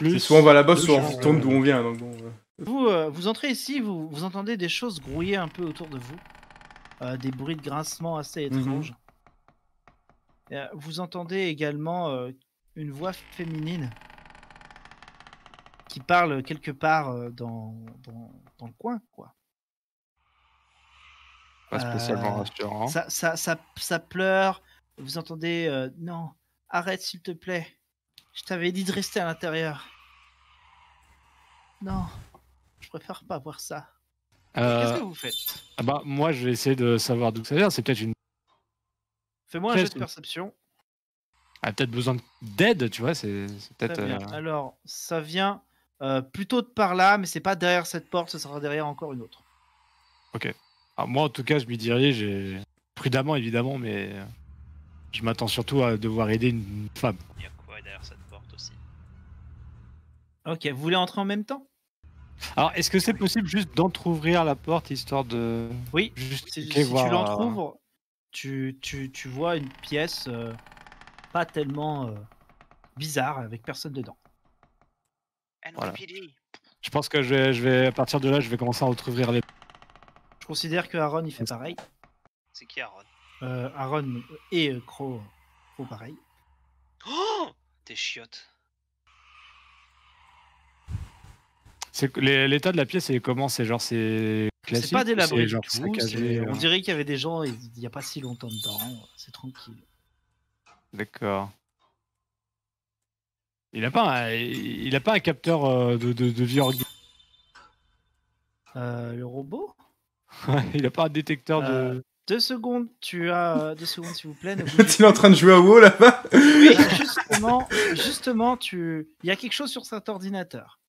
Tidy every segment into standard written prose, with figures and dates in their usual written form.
plus. C'est soit on va là-bas, deux soit on chances, retourne d'où on vient. Donc bon, Vous entrez ici, vous entendez des choses grouiller un peu autour de vous. Des bruits de grincement assez étranges. Vous entendez également une voix féminine qui parle quelque part dans le coin, quoi. Pas spécialement rassurant. Ça pleure. Vous entendez non, arrête s'il te plaît. Je t'avais dit de rester à l'intérieur. Non, je préfère pas voir ça. Qu'est-ce que vous faites? Ah bah, moi, je vais essayer de savoir d'où ça vient. C'est peut-être une. Fais-moi un jeu de perception. Elle a peut-être besoin d'aide, tu vois. C'est peut-être. Très bien. Alors, ça vient plutôt de par là, mais c'est pas derrière cette porte, ce sera derrière encore une autre. Ok. Alors, moi, en tout cas, je m'y dirige prudemment, évidemment, mais je m'attends surtout à devoir aider une femme. Il y a quoi derrière cette porte aussi? Ok, vous voulez entrer en même temps? Alors, est-ce que c'est possible juste d'entrouvrir la porte histoire de. Oui, juste si voir, tu l'entrouvres, tu vois une pièce pas tellement bizarre avec personne dedans. Voilà. Je pense que je vais, à partir de là, je vais commencer à entrouvrir les. Je considère que Aaron il fait pareil. C'est qui Aaron? Aaron et Crow pareil. Oh, t'es chiotte. L'état de la pièce, c'est comment? C'est genre, c'est classique? C'est pas délabré du genre tout. saccagé, On dirait qu'il y avait des gens il y a pas si longtemps dedans. C'est tranquille. D'accord. Il a pas un capteur de vie organique. Le robot? Il a pas un détecteur de. 2 secondes, tu as 2 secondes s'il vous plaît. il est en train de jouer à WoW là-bas. Justement, il y a quelque chose sur cet ordinateur.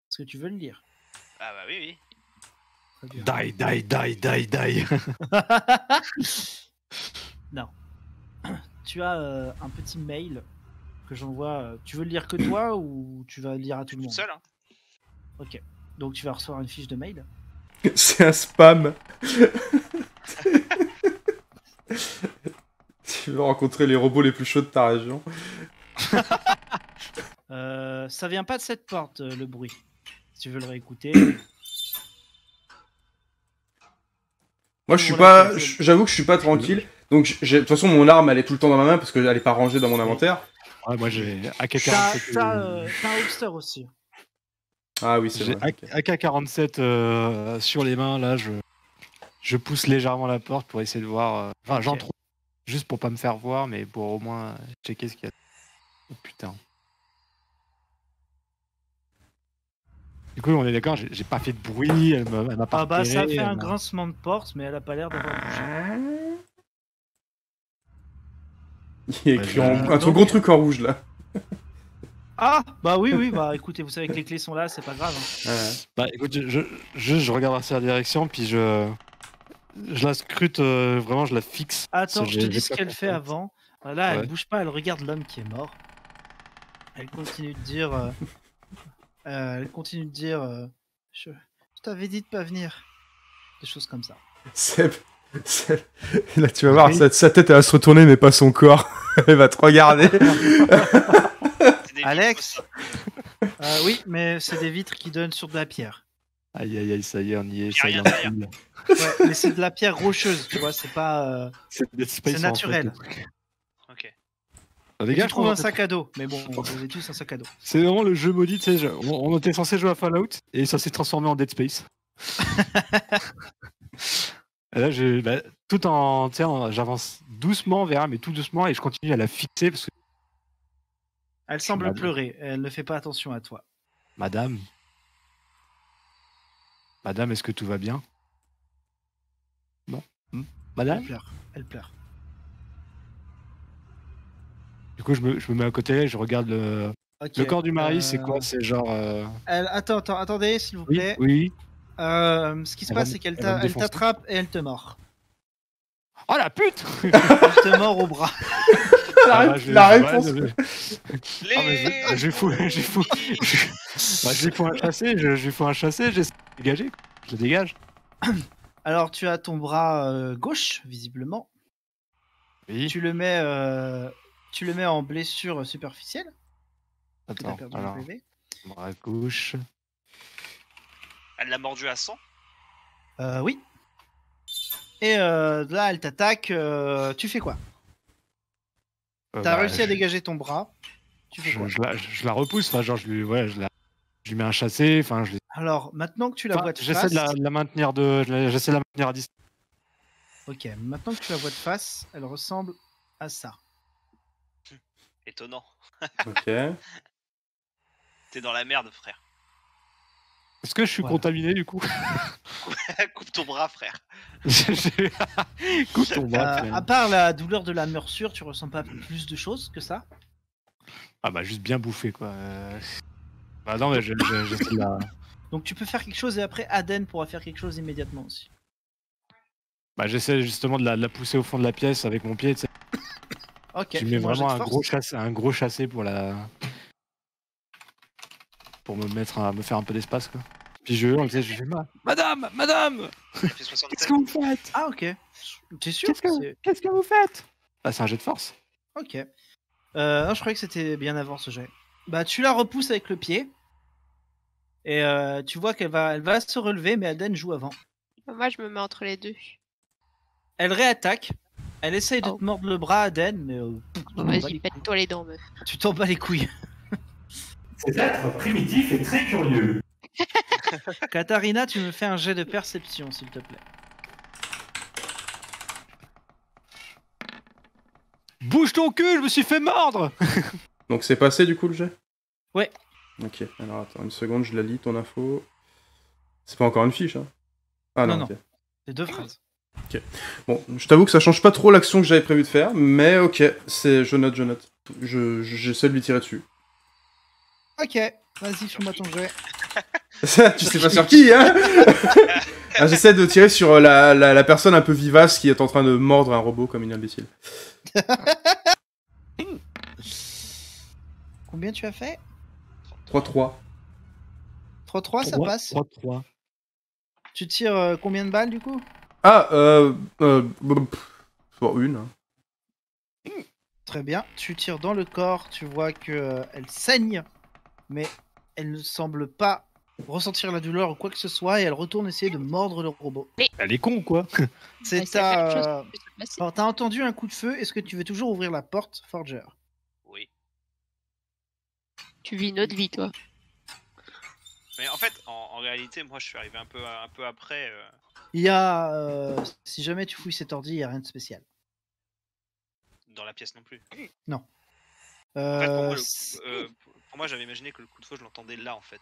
Est-ce que tu veux le lire? Ah bah oui. Die. Non. Tu as un petit mail que j'envoie. Tu veux le lire que toi ou tu vas le lire à tout le monde? Seul, hein. Ok. Donc tu vas recevoir une fiche de mail. C'est un spam. Tu veux rencontrer les robots les plus chauds de ta région. Ça vient pas de cette porte, le bruit. Si tu veux le réécouter. Moi, j'avoue que je suis pas tranquille. Donc, de toute façon, mon arme, elle est tout le temps dans ma main parce qu'elle est pas rangée dans mon inventaire. Ouais, moi, j'ai AK-47. T'as un holster aussi. Ah oui, c'est vrai. AK-47 sur les mains, là, je pousse légèrement la porte pour essayer de voir. Enfin, j'en trouve. Juste pour pas me faire voir, mais pour au moins checker ce qu'il y a. Oh putain. Du coup, on est d'accord, j'ai pas fait de bruit, elle m'a pas. Ah bah, ça fait un grincement de porte, mais elle a pas l'air d'avoir bougé. Il y a écrit un gros truc en rouge là. Ah bah oui, bah écoutez, vous savez que les clés sont là, c'est pas grave. Hein. Bah écoute, je regarde vers sa direction, puis je la scrute, vraiment, je la fixe. Attends, je te dis ce qu'elle fait avant. Là, elle bouge pas, elle regarde l'homme qui est mort. Elle continue de dire... je t'avais dit de pas venir. Des choses comme ça. Seb, là tu vas voir, sa tête elle va se retourner mais pas son corps. Elle va te regarder. Alex. Oui, mais c'est des vitres qui donnent sur de la pierre. Aïe, ça y est, on y est. Ça y est, ouais, mais c'est de la pierre rocheuse, tu vois, c'est pas... c'est naturel. Ok. Tu trouves un sac à dos, mais bon, vous avez tous un sac à dos. C'est vraiment le jeu maudit, tu sais, on était censé jouer à Fallout, et ça s'est transformé en Dead Space. Et là, j'avance doucement vers elle, mais tout doucement, et je continue à la fixer, parce que... Elle semble pleurer, elle ne fait pas attention à toi. Madame, est-ce que tout va bien? Non. Madame? Elle pleure. Du coup, je me mets à côté, je regarde le corps du mari, c'est quoi? C'est genre... Attendez, s'il vous plaît. Oui. Ce qui se passe, c'est qu'elle t'attrape et elle te mord. Oh la pute! Elle te mord au bras. La réponse. J'ai fou un chassé, j'essaie de dégager, je le dégage. Alors tu as ton bras gauche, visiblement. Oui. Tu le mets en blessure superficielle. Attends, alors... Bras gauche. Elle l'a mordu à 100. Oui. Et là, elle t'attaque. Tu fais quoi? T'as réussi à dégager ton bras. Tu fais quoi? Je la repousse, enfin, genre, je lui mets un chassé, enfin, Alors, maintenant que tu la vois de j'essaie face... de la maintenir j'essaie de la maintenir à distance. Ok, maintenant que tu la vois de face, elle ressemble à ça. Étonnant. Ok. T'es dans la merde, frère. Est-ce que je suis contaminé du coup? Coupe ton bras, frère. Coupe ton bras. À part la douleur de la morsure, tu ressens pas plus de choses que ça? Ah bah juste bien bouffé quoi. Bah non mais j'essaie de la... Donc tu peux faire quelque chose et après Aden pourra faire quelque chose immédiatement aussi. Bah j'essaie justement de la pousser au fond de la pièce avec mon pied. Ok. Tu mets vraiment un gros chassé pour me faire un peu d'espace quoi. Puis je hurle, je fais Madame Qu'est-ce que vous faites? Ah ok. T'es sûr? Qu'est-ce que vous faites? Ah c'est un jet de force. Ok. Non, je croyais que c'était bien avant ce jet. Bah tu la repousses avec le pied. Et tu vois qu'elle va se relever, mais Aden joue avant. Moi je me mets entre les deux. Elle réattaque. Elle essaye de te mordre le bras, Aden, mais... Vas-y, pète-toi les dents, meuf. Tu t'en bats les couilles. Cet être primitif est très curieux. Katharina, tu me fais un jet de perception, s'il te plaît. Bouge ton cul, je me suis fait mordre. Donc c'est passé du coup le jet? Ouais. Ok, alors attends une seconde, je la lis ton info. C'est pas encore une fiche, hein? Ah non, non. ok. C'est 2 phrases. Ok. Bon, je t'avoue que ça change pas trop l'action que j'avais prévu de faire, mais ok, je note. J'essaie de lui tirer dessus. Ok, vas-y, fais-moi ton jet. Tu sais pas sur qui, hein? Ah, j'essaie de tirer sur la personne un peu vivace qui est en train de mordre un robot comme une imbécile. Combien tu as fait? 3-3. 3-3, ça passe. 3-3. Tu tires combien de balles du coup? Ah, bon, une. Hein. Très bien. Tu tires dans le corps, tu vois que elle saigne, mais elle ne semble pas ressentir la douleur ou quoi que ce soit, et elle retourne essayer de mordre le robot. Elle est con ou quoi? C'est ta... Alors, t'as entendu un coup de feu, est-ce que tu veux toujours ouvrir la porte, Forger? Oui. Tu vis notre vie, toi. Mais en fait, en réalité, moi je suis arrivé un peu après. Il y a... si jamais tu fouilles cet ordi, il n'y a rien de spécial. Dans la pièce non plus. Non. En fait, pour moi, j'avais imaginé que le coup de feu, je l'entendais là, en fait.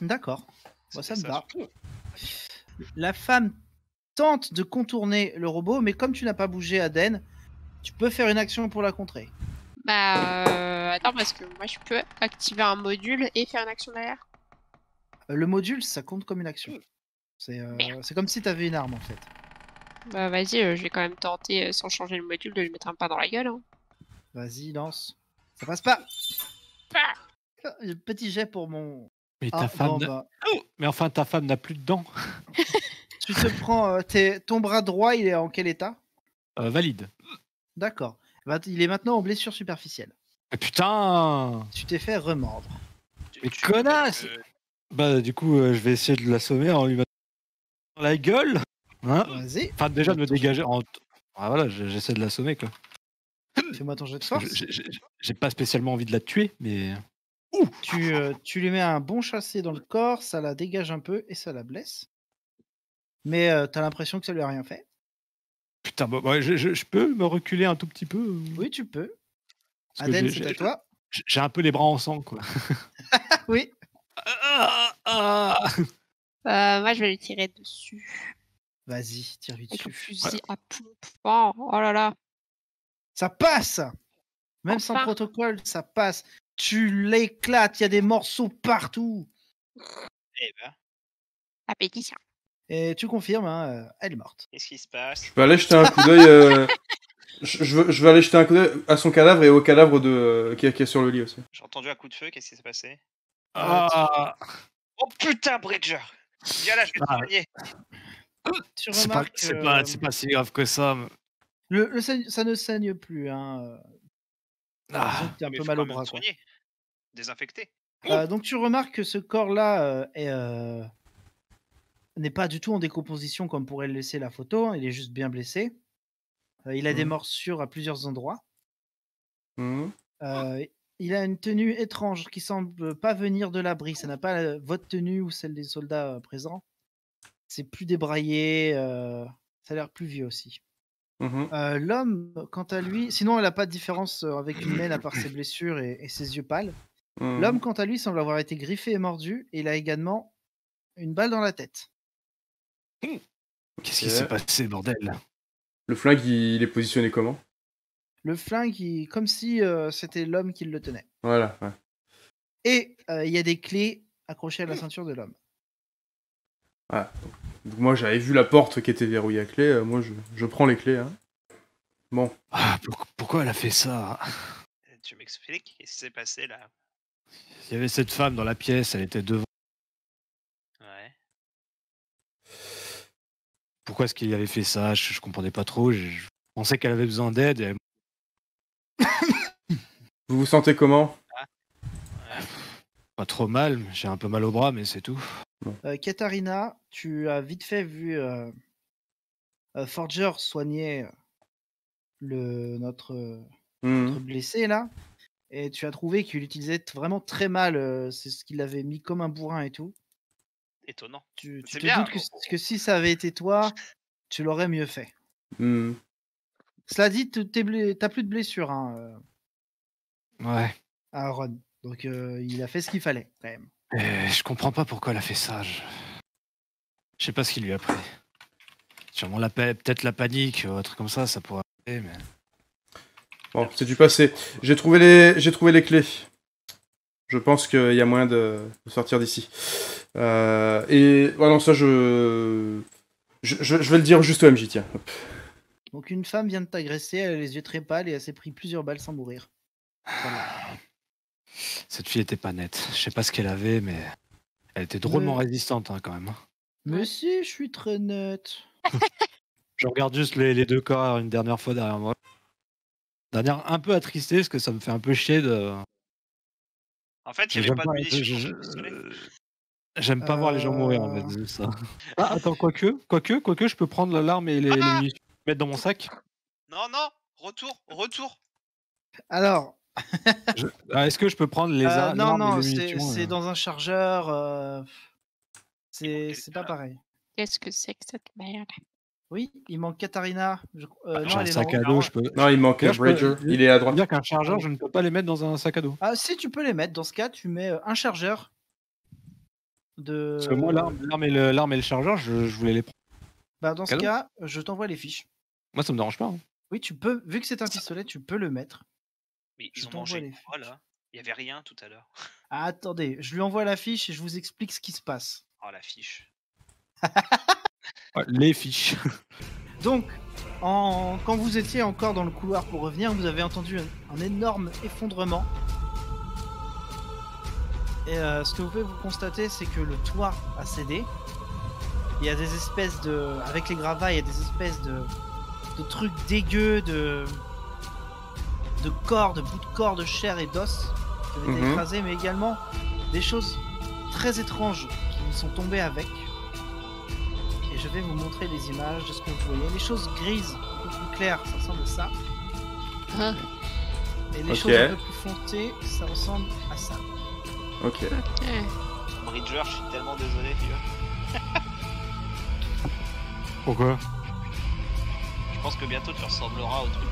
D'accord. Bon, ça me va. La femme tente de contourner le robot, mais comme tu n'as pas bougé, Aden, tu peux faire une action pour la contrer. Bah, attends, parce que moi, je peux activer un module et faire une action derrière. Le module, ça compte comme une action. C'est comme si tu avais une arme, en fait. Bah, vas-y, je vais quand même tenter, sans changer le module, de lui mettre un pas dans la gueule. Hein. Vas-y, lance. Ça passe pas. Petit jet pour mon... Mais ta femme... Mais enfin, ta femme n'a plus de dents. Tu te prends... ton bras droit, il est en quel état? Valide. D'accord. Il est maintenant en blessure superficielle. Putain! Tu t'es fait remordre. Mais connasse! Bah du coup, je vais essayer de l'assommer en lui mettant dans la gueule. Hein? Vas-y. Enfin déjà de me dégager. Ah, voilà, j'essaie de l'assommer quoi. Fais-moi ton jet de force. J'ai pas spécialement envie de la tuer, mais... Tu lui mets un bon chassé dans le corps, ça la dégage un peu et ça la blesse. Mais t'as l'impression que ça lui a rien fait. Putain, bah, ouais, je peux me reculer un tout petit peu? Oui, tu peux. Parce que Aden, c'est à toi. J'ai un peu les bras en sang, quoi. Oui. Moi, je vais lui tirer dessus. Vas-y, tire-lui Avec le dessus. fusil à pompe. Oh là là. Ça passe. Même sans protocole, ça passe. Tu l'éclates, il y a des morceaux partout. Eh ben. Appétit. Et tu confirmes, hein, elle est morte. Qu'est-ce qui se passe? Je vais aller jeter un coup d'œil. Je vais aller jeter un coup d'œil à son cadavre et au cadavre qui est sur le lit aussi. J'ai entendu un coup de feu, qu'est-ce qui s'est passé? Oh putain, Bridger! Viens là, je vais te soigner. Tu remarques c'est pas si grave que ça. ça ne saigne plus. Hein. Disons que t'as un peu mal au bras. Quoi. Désinfecté. Donc tu remarques que ce corps-là n'est pas du tout en décomposition comme pourrait le laisser la photo, il est juste bien blessé. Il a des morsures à plusieurs endroits. Mmh. Il a une tenue étrange qui semble pas venir de l'abri. Ça n'a pas votre tenue ou celle des soldats présents. C'est plus débraillé, ça a l'air plus vieux aussi. Mmh. L'homme, quant à lui, sinon elle n'a pas de différence avec l'humaine à part ses blessures et ses yeux pâles. Mmh. L'homme, quant à lui, semble avoir été griffé et mordu, et il a également une balle dans la tête. Qu'est-ce qui s'est passé, bordel? Le flingue, il est positionné comment? Le flingue, comme si c'était l'homme qui le tenait. Voilà, ouais. Et il y a des clés accrochées à la ceinture de l'homme. Ah. Donc moi, j'avais vu la porte qui était verrouillée à clé. Moi, je prends les clés. Hein. Bon. Ah, pourquoi elle a fait ça? Tu m'expliques? Qu'est-ce qui s'est passé là? Il y avait cette femme dans la pièce, elle était devant. Ouais. Pourquoi est-ce qu'il avait fait ça? Je comprenais pas trop. Je pensais qu'elle avait besoin d'aide. Et... Vous vous sentez comment? Pas trop mal, j'ai un peu mal au bras, mais c'est tout. Katharina, tu as vite fait vu Forger soigner notre blessé là, et tu as trouvé qu'il utilisait vraiment très mal, c'est ce qu'il avait mis comme un bourrin et tout. Étonnant. Tu C'est te bien, doutes que si ça avait été toi, tu l'aurais mieux fait. Cela dit, t'as plus de blessure, hein, Ouais. Aaron. Donc il a fait ce qu'il fallait quand même. Je comprends pas pourquoi elle a fait ça. Je sais pas ce qu'il lui a pris. Sûrement peut-être la panique ou un truc comme ça pourrait arriver, mais... Bon, c'est du passé. J'ai trouvé les clés. Je pense qu'il y a moyen de sortir d'ici. Et voilà, ça je vais le dire juste au MJ, tiens. Hop. Donc une femme vient de t'agresser, elle a les yeux très pâles et elle s'est pris plusieurs balles sans mourir. Cette fille était pas nette. Je sais pas ce qu'elle avait, mais elle était drôlement résistante quand même. Mais si, je suis très nette. Je regarde juste les deux corps une dernière fois derrière moi. Dernière un peu attristé parce que ça me fait un peu chier de... En fait, il n'y avait pas de munitions. J'aime pas voir les gens mourir en fait, c'est ça. Ah, attends, quoique, je peux prendre l'arme et les munitions, mettre dans mon sac. Non, retour. Alors... Est-ce que je peux prendre les armes non, et les munitions c'est dans un chargeur. C'est pas pareil. Qu'est-ce que c'est que cette merde? Oui, il manque Katharina. J'ai un sac à dos, je peux... Non, il manque Bridger, il est à droite. C'est-à-dire qu'un chargeur, je ne peux pas les mettre dans un sac à dos. Ah si, tu peux les mettre. Dans ce cas, tu mets un chargeur. Parce que moi, l'arme et le chargeur, je voulais les prendre. Bah, dans ce cas, je t'envoie les fiches. Moi, ça me dérange pas. Hein. Oui, tu peux. Vu que c'est un pistolet, tu peux le mettre. Mais ils ont mangé quoi là? Il y avait rien tout à l'heure. Ah, attendez, je lui envoie la fiche et je vous explique ce qui se passe. Oh la fiche. Les fiches. Donc, quand vous étiez encore dans le couloir pour revenir, vous avez entendu un énorme effondrement. Et ce que vous pouvez vous constater, c'est que le toit a cédé. Il y a des espèces de... Avec les gravats, il y a des espèces de trucs dégueux, de corps, de bouts de corps, de chair et d'os qui ont été écrasés, mais également des choses très étranges qui sont tombées avec. Et je vais vous montrer les images de ce que vous voyez. Les choses grises, un peu plus claires, ça ressemble à ça. Et les choses un peu plus foncées, ça ressemble à ça. Ok. Bridger, je suis tellement désolé, vieux. Pourquoi? Je pense que bientôt tu ressembleras au truc.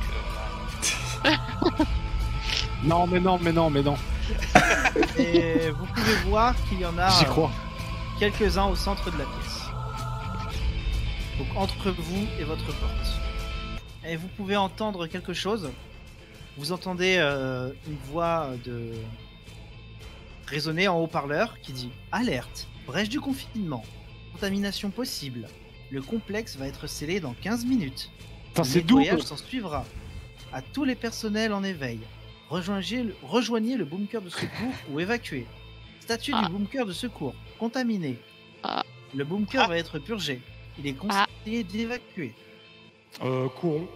Non, mais non. Et vous pouvez voir qu'il y en a J'y crois. Quelques-uns au centre de la pièce. Donc entre vous et votre porte. Et vous pouvez entendre quelque chose. Vous entendez une voix résonner en haut-parleur qui dit « Alerte, brèche du confinement, contamination possible. Le complexe va être scellé dans 15 minutes. Enfin, le c'est doux. nettoyage s'en suivra. À tous les personnels en éveil, rejoignez le bunker de secours ou évacuez. Statut du bunker de secours, contaminé. Le bunker va être purgé. Il est conseillé d'évacuer. Courons.